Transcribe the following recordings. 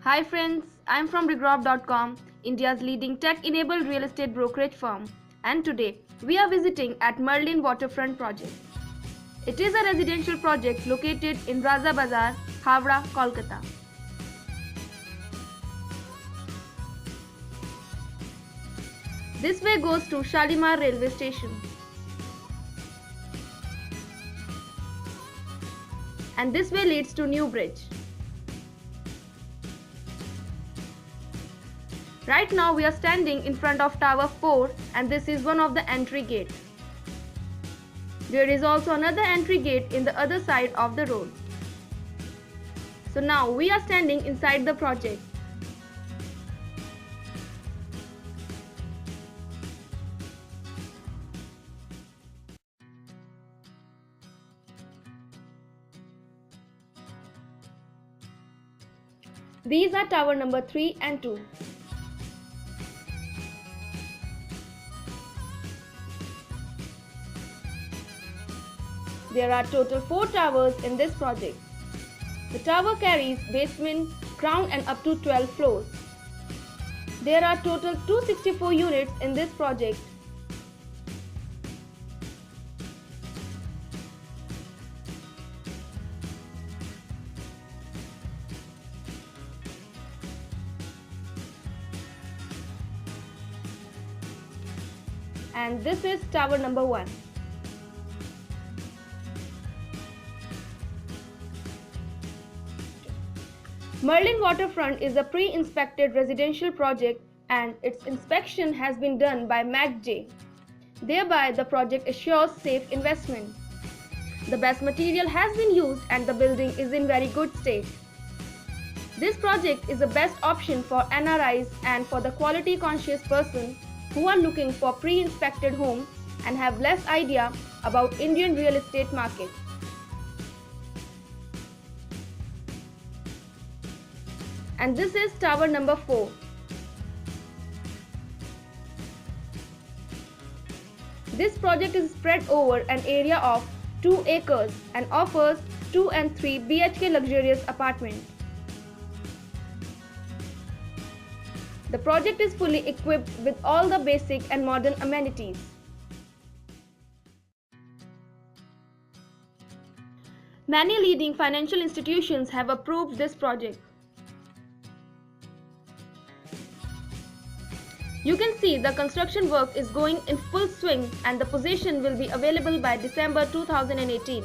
Hi friends, I'm from Regrob.com, India's leading tech-enabled real estate brokerage firm, and today we are visiting at Merlin Waterfront project. It is a residential project located in Bazar, Howrah, Kolkata. This way goes to Shalimar railway station. And this way leads to New Bridge. Right now we are standing in front of Tower 4 and this is one of the entry gates. There is also another entry gate in the other side of the road. So now we are standing inside the project. These are tower number 3 and 2. There are total 4 towers in this project. The tower carries basement, ground and up to 12 floors. There are total 264 units in this project. And this is tower number 1. Merlin Waterfront is a pre-inspected residential project and its inspection has been done by MACJ. Thereby, the project assures safe investment. The best material has been used and the building is in very good state. This project is the best option for NRIs and for the quality-conscious person who are looking for pre-inspected homes and have less idea about Indian real estate market. And this is tower number 4. This project is spread over an area of 2 acres and offers 2 and 3 BHK luxurious apartments. The project is fully equipped with all the basic and modern amenities. Many leading financial institutions have approved this project. You can see the construction work is going in full swing and the possession will be available by December 2018.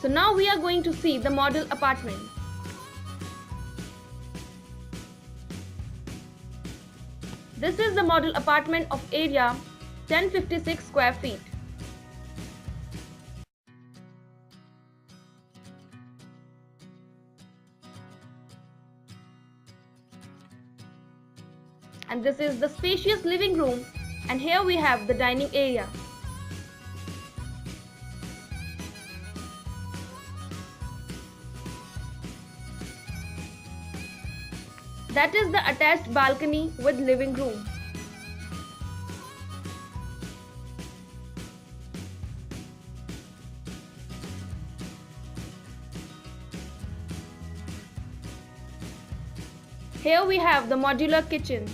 So now we are going to see the model apartment. This is the model apartment of area 1056 square feet. And this is the spacious living room, and here we have the dining area. That is the attached balcony with living room. Here we have the modular kitchen.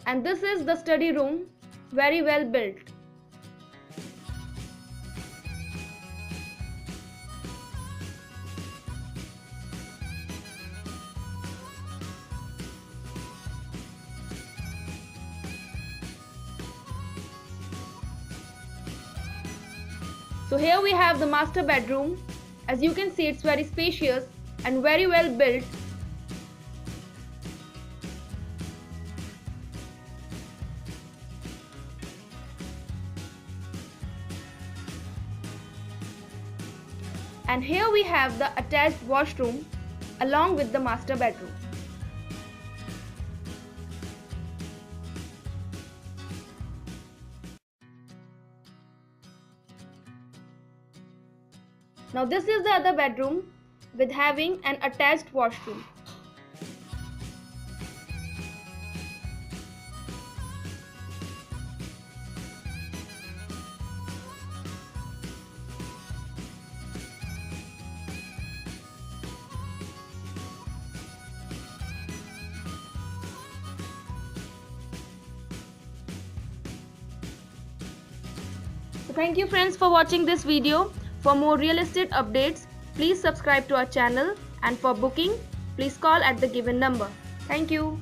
And this is the study room, very well built. So here we have the master bedroom. As you can see, it's very spacious and very well built. And here we have the attached washroom along with the master bedroom. Now this is the other bedroom with having an attached washroom. So thank you friends for watching this video. For more real estate updates, please subscribe to our channel, and for booking, please call at the given number. Thank you.